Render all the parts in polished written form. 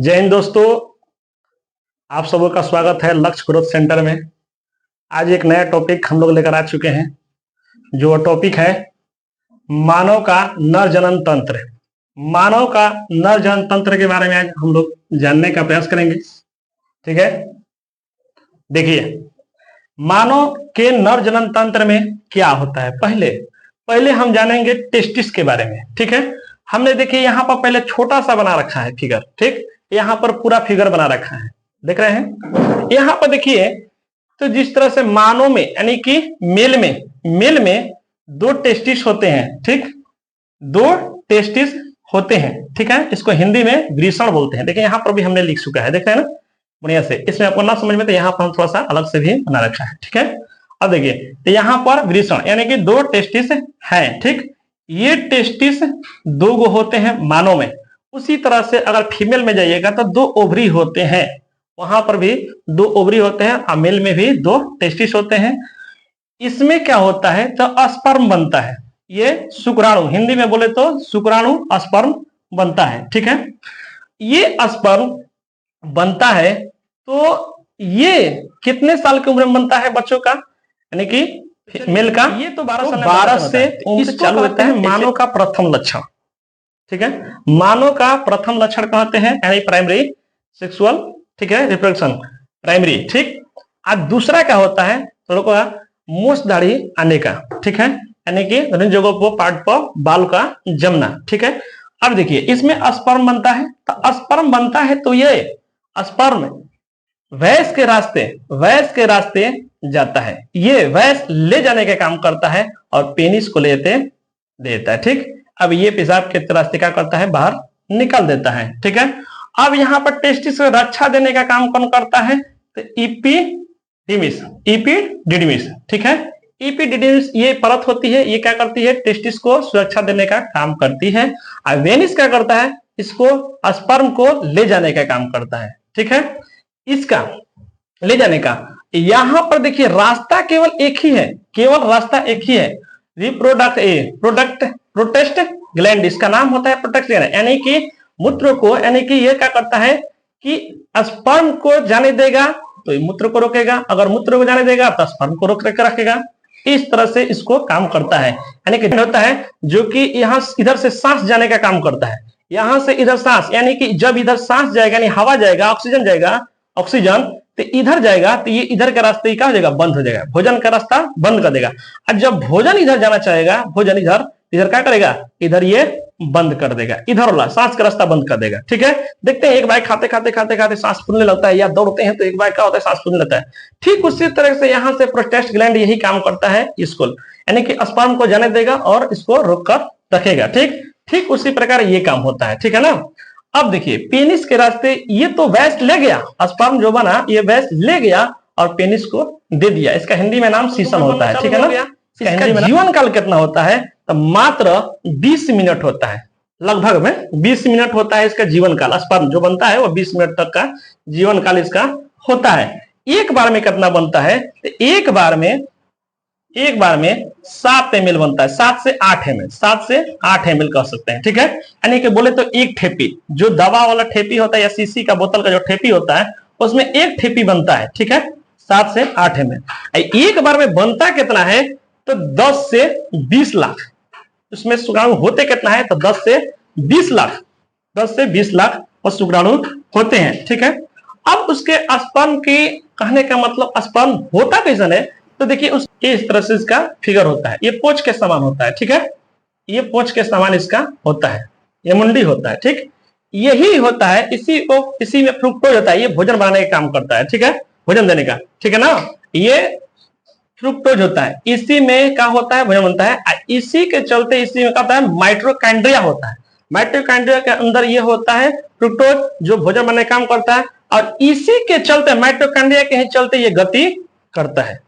जय हिंद दोस्तों, आप सबों का स्वागत है लक्ष्य ग्रोथ सेंटर में। आज एक नया टॉपिक हम लोग लेकर आ चुके हैं, जो टॉपिक है मानव का नर जनन तंत्र। मानव का नर जनन तंत्र के बारे में आज हम लोग जानने का प्रयास करेंगे। ठीक है, देखिए मानव के नर जनन तंत्र में क्या होता है। पहले हम जानेंगे टेस्टिस के बारे में। ठीक है, हमने देखिए यहाँ पर पहले छोटा सा बना रखा है फिगर। ठीक, यहाँ पर पूरा फिगर बना रखा है, देख रहे हैं। यहाँ पर देखिए तो जिस तरह से मानव में यानी कि मेल में दो टेस्टिस होते हैं। ठीक, दो टेस्टिस होते हैं। ठीक है, इसको हिंदी में वृषण बोलते हैं। देखिए यहाँ पर भी हमने लिख चुका है, देख रहे हैं ना बढ़िया से। इसमें आपको ना समझ में तो यहाँ पर हम थोड़ा सा अलग से भी बना रखा है। ठीक है, अब देखिए तो यहाँ पर वृषण यानी कि दो टेस्टिस हैं। ठीक, ये टेस्टिस दो गो होते हैं मानव में। उसी तरह से अगर फीमेल में जाइएगा तो दो ओवरी होते हैं, वहां पर भी दो ओवरी होते हैं और मेल में भी दो टेस्टिस होते हैं। इसमें क्या होता है तो स्पर्म बनता है। ये शुक्राणु, हिंदी में बोले तो शुक्राणु स्पर्म बनता है। ठीक है, ये स्पर्म बनता है तो ये कितने साल की उम्र में बनता है बच्चों का, यानी कि मेल का? ये तो 12 से उम्र चालू होता है मानव का प्रथम लक्षण। ठीक है, मानव का प्रथम लक्षण कहते हैं यानी प्राइमरी सेक्सुअल, ठीक है, रिप्रोडक्शन प्राइमरी। ठीक, और दूसरा क्या होता है तो लोगों का मूछ दाढ़ी आने का। ठीक है, यानी कि विभिन्न जगहों पर पार्ट पर बाल का जमना। ठीक है, अब देखिए इसमें स्पर्म बनता है। तो स्पर्म बनता है तो ये स्पर्म वैस के रास्ते जाता है। ये वैस ले जाने का काम करता है और पेनिस को लेते देता है। ठीक, अब ये पेशाब के रास्ते क्या करता है, बाहर निकल देता है। ठीक है, अब यहाँ पर टेस्टिस को रक्षा देने का काम कौन करता है तो इपिडिडिमिस। ठीक है, इपिडिडिमिस ये परत होती है, ये क्या करती है, टेस्टिस को सुरक्षा देने का काम करती है। और वेनिस क्या करता है, इसको स्पर्म को ले जाने का काम करता है। ठीक है, इसका ले जाने का यहां पर देखिए रास्ता केवल एक ही है, प्रोटेस्ट ग्लैंड, इसका नाम होता है प्रोटेस्ट ग्लैंड। यानी कि मूत्र को, यानी कि ये क्या करता है कि स्पर्म को जाने देगा तो मूत्र को रोकेगा, अगर मूत्र को जाने देगा तो स्पर्म को रोक कर रखेगा। इस तरह से इसको काम करता है। यानी कि होता है जो कि यहाँ इधर से सांस जाने का काम करता है, यहां से इधर सांस, यानी कि जब इधर सांस जाएगा यानी हवा जाएगा, ऑक्सीजन तो इधर जाएगा तो ये इधर का रास्ता क्या हो जाएगा, बंद हो जाएगा, भोजन का रास्ता बंद कर देगा। और जब भोजन इधर जाना चाहेगा, भोजन इधर क्या करेगा, इधर ये बंद कर देगा, इधर वाला सांस का रास्ता बंद कर देगा। ठीक है, देखते हैं एक बार खाते सांस फूलने लगता है, या दौड़ते हैं तो एक बार क्या होता है, सांस फूलने लगता है। ठीक उसी तरह से यहाँ से प्रोस्टेट ग्लैंड यही काम करता है, इसको यानी कि स्पर्म को जाने देगा और इसको रोक कर रखेगा। ठीक उसी प्रकार ये काम होता है। ठीक है ना, अब देखिए पेनिस के रास्ते ये तो वैस ले गया, स्पर्म जो बना ये वैस ले गया और पेनिस को दे दिया। इसका हिंदी में नाम सीसन होता है। ठीक है ना, इसका जीवन काल कितना होता है तो मात्र 20 मिनट होता है, लगभग में 20 मिनट होता है इसका जीवन काल। स्पर्म जो बनता है वो 20 मिनट तक का जीवन काल इसका होता है। एक बार में कितना बनता है तो एक बार में 7 ml बनता है, 7 से 8 ml कह सकते हैं। ठीक है, यानी कि बोले तो एक ठेपी, जो दवा वाला ठेपी होता है या सीसी का बोतल का जो ठेपी होता है उसमें एक ठेपी बनता है। ठीक है, 7 से 8 ml। एक बार में बनता कितना है तो 10 से 20 लाख। उसमें शुक्राणु होते कितना है तो 10 से 20 लाख और शुक्राणु होते हैं। ठीक है, अब उसके स्पर्म की कहने का मतलब स्पर्म होता कैसे है तो देखिए उस इस तरह से इसका फिगर होता है, ये पोच के समान होता है। ठीक है, ये पोच के समान इसका होता है, ये मुंडी होता है। ठीक, यही होता है, इसी में फ्रुक्टोज होता है, ये भोजन बनाने का काम करता है। ठीक है, भोजन देने का। ठीक है ना, ये फ्रुक्टोज होता है, इसी में क्या होता है, भोजन बनता है। इसी के चलते इसी में क्या होता है, माइटोकॉन्ड्रिया होता है। माइटोकॉन्ड्रिया के अंदर ये होता है फ्रुक्टोज जो भोजन बनाने का काम करता है, और इसी के चलते माइटोकॉन्ड्रिया के चलते ये गति करता है।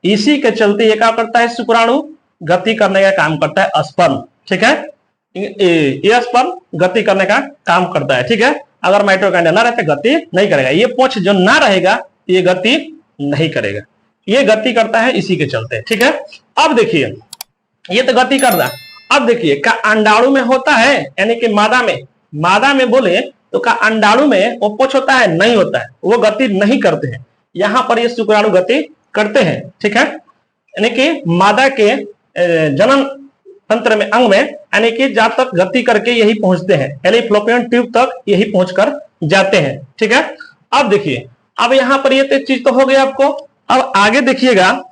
इसी के चलते ये क्या करता है, शुक्राणु गति करने का काम करता है स्पर्म। ठीक है, ये स्पर्म गति करने का काम करता है। ठीक है, अगर माइटोकॉन्ड्रिया ना रहता गति नहीं करेगा, ये पोच जो ना रहेगा ये गति नहीं करेगा, ये गति करता है इसी के चलते। ठीक है, अब देखिए ये तो गति कर रहा। अब देखिए क्या अंडाणु में होता है, यानी कि मादा में बोले तो क्या अंडाणु में वो पोष होता है? नहीं होता है, वो गति नहीं करते हैं। यहाँ पर ये शुक्राणु गति करते हैं, ठीक है। यानी कि मादा के जनन तंत्र में, अंग में, यानी कि जहां तक गति करके यही पहुंचते हैं, यानी फ्लोपियन ट्यूब तक यही पहुंचकर जाते हैं, ठीक है। अब देखिए, अब यहाँ पर ये चीज तो हो गया आपको। अब आगे देखिएगा,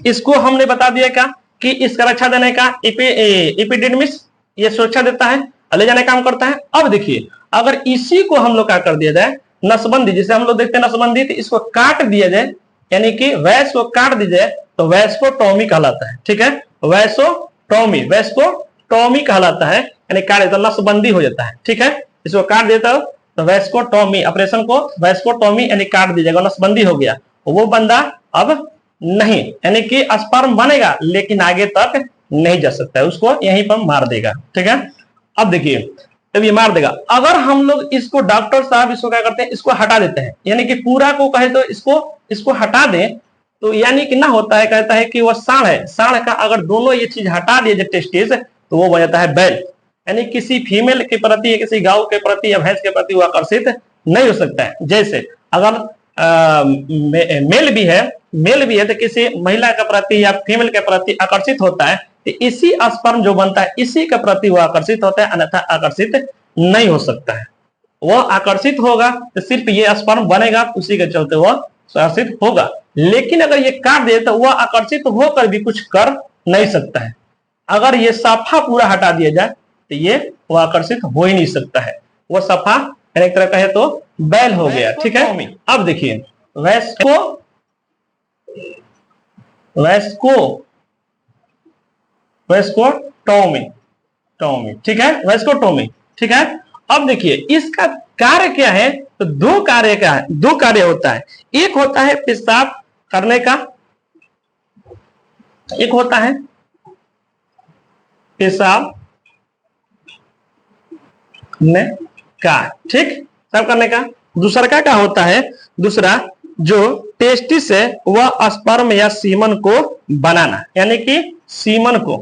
इसको हमने बता दिया क्या कि इसका रक्षा देने का एपिडिडमिस ये सुरक्षा देता है, ले जाने का काम करता है। अब देखिए, अगर इसी को हम लोग क्या कर दिया जाए, नसबंदी, जिसे हम लोग देखते हैं नसबंदी, तो इसको काट दिया जाए, यानी कि वैस को काट दी जाए, तो वैस्कोटोमी कहलाता है, ठीक है। वैस्कोटोमी कहलाता है, यानी काट तो नसबंदी हो जाता है, ठीक है। इसको काट देता तो वैस्कोटोमी, ऑपरेशन को वैस्कोटोमी यानी काट दी जाएगा, नसबंदी हो गया। वो बंदा अब नहीं, यानी कि स्पर्म बनेगा लेकिन आगे तक नहीं जा सकता है, उसको यहीं पर मार देगा, ठीक है। अब देखिए, तब ये मार देगा। अगर हम लोग इसको, डॉक्टर साहब इसको क्या करते हैं, इसको हटा देते हैं, यानी कि पूरा को कहे तो इसको हटा दें, तो यानी कि ना होता है, कहता है कि वह साढ़ है, साढ़ का अगर दोनों ये चीज हटा दिए जाए टेस्टिस, तो वो बन जाता है बैल, यानी किसी फीमेल के प्रति या किसी गांव के प्रति या भैंस के प्रति वो आकर्षित नहीं हो सकता है। जैसे अगर मेल भी है तो किसी महिला के प्रति या फीमेल के प्रति आकर्षित होता है, तो इसी स्पर्म जो बनता है इसी के प्रति वो आकर्षित होता है, अन्यथा आकर्षित नहीं हो सकता है। वह आकर्षित होगा तो सिर्फ ये स्पर्म बनेगा, उसी के चलते वह आकर्षित होगा। लेकिन अगर ये काट दे तो वह आकर्षित होकर भी कुछ कर नहीं सकता है। अगर ये सफा पूरा हटा दिया जाए तो ये वो आकर्षित हो ही नहीं सकता है, वो सफा एक तरह कहे तो बैल हो गया, ठीक है। अब देखिए, वैस्कोटोमी, ठीक है, वैस्कोटोमी, ठीक है। अब देखिए, इसका कार्य क्या है, तो दो कार्य होता है। एक होता है पेशाब करने का, एक होता है पेशाब का, ठीक, सब करने का। दूसरा क्या होता है, दूसरा जो टेस्टिस है वह स्पर्म या सीमन को बनाना, यानी कि सीमन को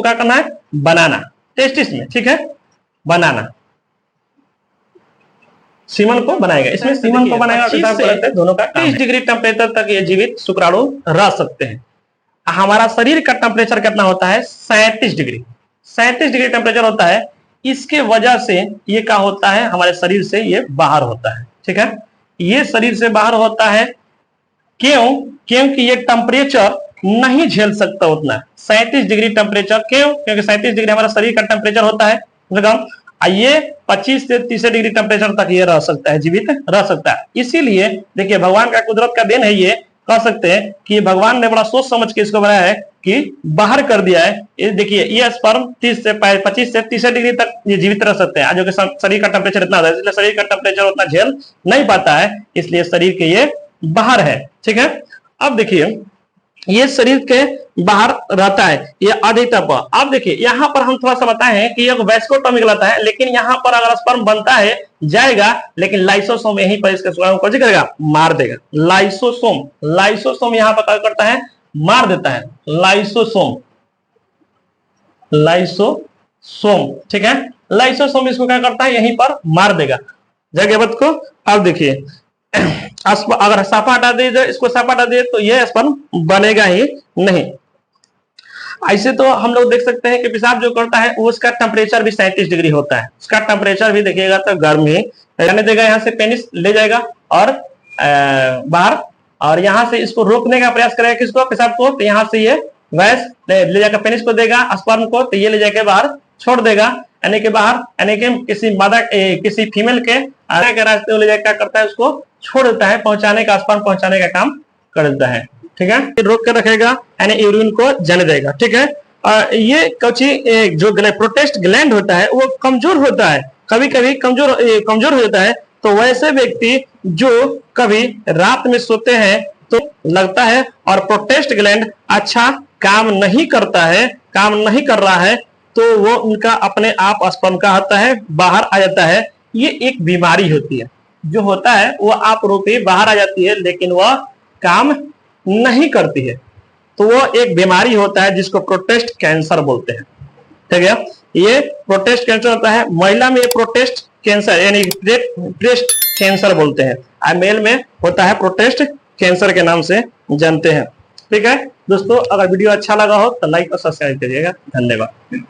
क्या करना है, बनाना टेस्टिस में, ठीक है, बनाना, सीमन को बनाएगा। इसमें सीमन को बनाएगा, दोनों का 30 डिग्री टेम्परेचर तक ये जीवित शुक्राणु रह सकते हैं। हमारा शरीर का टेम्परेचर कितना होता है, 37 डिग्री टेम्परेचर होता है। इसके वजह से ये क्या होता है, हमारे शरीर से ये बाहर होता है, ठीक है। ये शरीर से बाहर होता है, क्योंकि ये टेम्परेचर नहीं झेल सकता उतना 37 डिग्री टेम्परेचर। क्योंकि 37 डिग्री हमारा शरीर का टेम्परेचर होता है, ये 25 से 30 डिग्री टेम्परेचर तक ये रह सकता है, जीवित रह सकता है। इसीलिए देखिए, भगवान का कुदरत का देन है, ये कह सकते हैं कि भगवान ने बड़ा सोच समझ के इसको बनाया है कि बाहर कर दिया है। ये देखिए, ये स्पर्म 25 से 30 डिग्री तक ये जीवित रह सकते हैं, जो कि शरीर का टेम्परेचर इतना है, इसलिए शरीर का टेम्परेचर उतना झेल नहीं पाता है, इसलिए शरीर के ये बाहर है, ठीक है। अब देखिए, ये शरीर के बाहर रहता है, ये अधिकतर पर। अब देखिए, यहाँ पर हम थोड़ा सा बताए हैं कि ये वैस्कोटोमी कहलाता है, लेकिन यहाँ पर अगर स्पर्म बनता है जाएगा, लेकिन लाइसोसोम यहीं पर इसके शुक्राणु को करेगा, मार देगा। लाइसोसोम यहाँ पर क्या करता है, मार देता है, लाइसोसोम, ठीक है। लाइसोसोम इसको क्या करता है, यहीं पर मार देगा जगह को। अब देखिए, अगर साफा हटा दे, इसको साफा हटा दे तो यह स्पर्म बनेगा ही नहीं। ऐसे तो हम लोग देख सकते हैं कि पेशाब जो करता है वो उसका टेम्परेचर भी 37 डिग्री होता है, उसका टेम्परेचर भी देखिएगा तो गर्म ही रहने देगा। यहाँ से पेनिस ले जाएगा और बाहर, और यहाँ से इसको रोकने का प्रयास करेगा, किसको, पेशाब को। तो यहाँ से ये वैस ले जाकर पेनिस को देगा, स्पर्म को, तो ये ले जाकर बाहर छोड़ देगा, यानी कि बाहर, यानी कि किसी फीमेल के आगे के रास्ते ले जाकर क्या करता है, उसको छोड़ देता है, पहुंचाने का, स्पर्म पहुंचाने का काम कर देता है, ठीक है। रोक कर रखेगा, यानी यूरिन को जाने देगा, ठीक है। ये कुछ जो प्रोटेस्ट ग्लैंड होता है वो कमजोर होता है, कभी कभी कमजोर हो जाता है। तो वैसे व्यक्ति जो कभी रात में सोते हैं तो लगता है और प्रोटेस्ट ग्लैंड अच्छा काम नहीं कर रहा है, तो वो उनका अपने आप स्पर्म का होता है, बाहर आ जाता है। ये एक बीमारी होती है, जो होता है वो आप रूपी बाहर आ जाती है, लेकिन वह काम नहीं करती है। तो वो एक बीमारी होता है जिसको प्रोटेस्ट कैंसर बोलते हैं, ठीक है। ये प्रोस्टेट कैंसर होता है, महिला में ये प्रोस्टेट कैंसर यानी ब्रेस्ट कैंसर बोलते हैं, और मेल में होता है प्रोस्टेट कैंसर के नाम से जानते हैं। ठीक है दोस्तों, अगर वीडियो अच्छा लगा हो तो लाइक और सब्सक्राइब करिएगा। धन्यवाद।